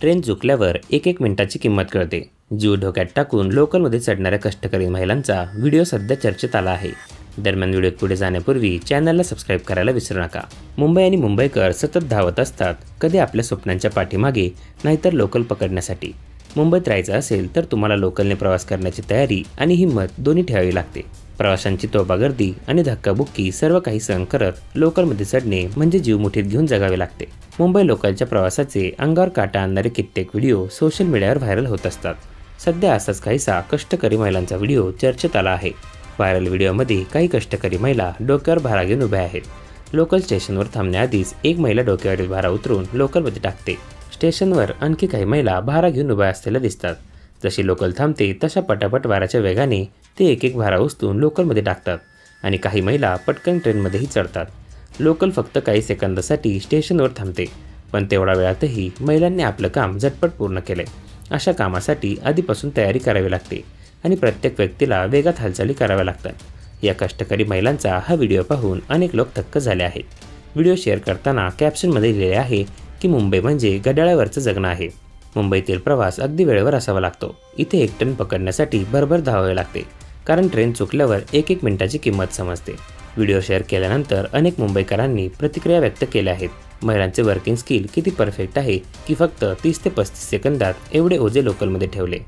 Train चुकल्यावर एक एक मिनिटाची किंमत कळते। जीव धोक्यात टाकून लोकलमध्ये चढणाऱ्या कष्टकरी महिलांचा व्हिडिओ सध्या चर्चेत आला आहे। दरम्यान व्हिडिओत पुढे जाण्यापूर्वी चॅनलला सबस्क्राईब करायला विसरू नका। मुंबई आणि मुंबईकर सतत धावत असतात, कधी आपल्या स्वप्नांच्या पाठीमागे, नाहीतर लोकल पकडण्यासाठी। मुंबईत राहायचं असेल तर तुम्हाला लोकलने प्रवास करण्याची तयारी आणि हिंमत दोन्ही ठेवावी लागते। प्रवाशांची तोबागर्दी आणि धक्काबुक्की सर्व काही सहन करत लोकलमध्ये चढणे म्हणजे जीव मुठीत घेऊन जगावे लागते। मुंबई लोकलच्या प्रवासाचे अंगावर काटा आणणारे कित्येक व्हिडिओ सोशल मीडियावर व्हायरल होत असतात। सध्या असाच काहीसा कष्टकरी महिलांचा व्हिडिओ चर्चेत आला आहे। व्हायरल व्हिडिओमध्ये काही कष्टकरी महिला डोक्यावर भारा घेऊन उभ्या आहेत। लोकल स्टेशनवर थांबण्याआधीच एक महिला डोक्यावरील भारा उतरून लोकलमध्ये टाकते। स्टेशनवर आणखी काही महिला भारा घेऊन उभ्या असलेल्या दिसतात। जशी लोकल थांबते तशा पटापट वाऱ्याच्या वेगाने ते एक एक भारा उचलून लोकलमध्ये टाकतात आणि काही महिला पटकन ट्रेनमध्येही चढतात। लोकल फक्त काही सेकंदासाठी स्टेशनवर थांबते, पण तेवढा वेळातही महिलांनी आपलं काम झटपट पूर्ण केले। अशा कामासाठी आधीपासून तयारी करावी लागते आणि प्रत्येक व्यक्तीला वेगात हालचाली कराव्या लागतात। या कष्टकरी महिलांचा हा व्हिडिओ पाहून अनेक लोक थक्क झाले आहेत। व्हिडिओ शेअर करताना कॅप्शनमध्ये लिहिले आहे की मुंबई म्हणजे घड्याळावरचं जगणं आहे। मुंबईतील प्रवास अगदी वेळेवर असावा लागतो। इथे एक ट्रेन पकडण्यासाठी भरभर धावावे लागते, कारण ट्रेन चुकल्यावर एक एक मिनिटाची किंमत समजते। व्हिडिओ शेअर केल्यानंतर अनेक मुंबईकरांनी प्रतिक्रिया व्यक्त केल्या आहेत। महिलांचे वर्किंग स्किल किती परफेक्ट आहे की फक्त 30 ते 35 सेकंदात एवढे ओझे लोकलमध्ये ठेवले।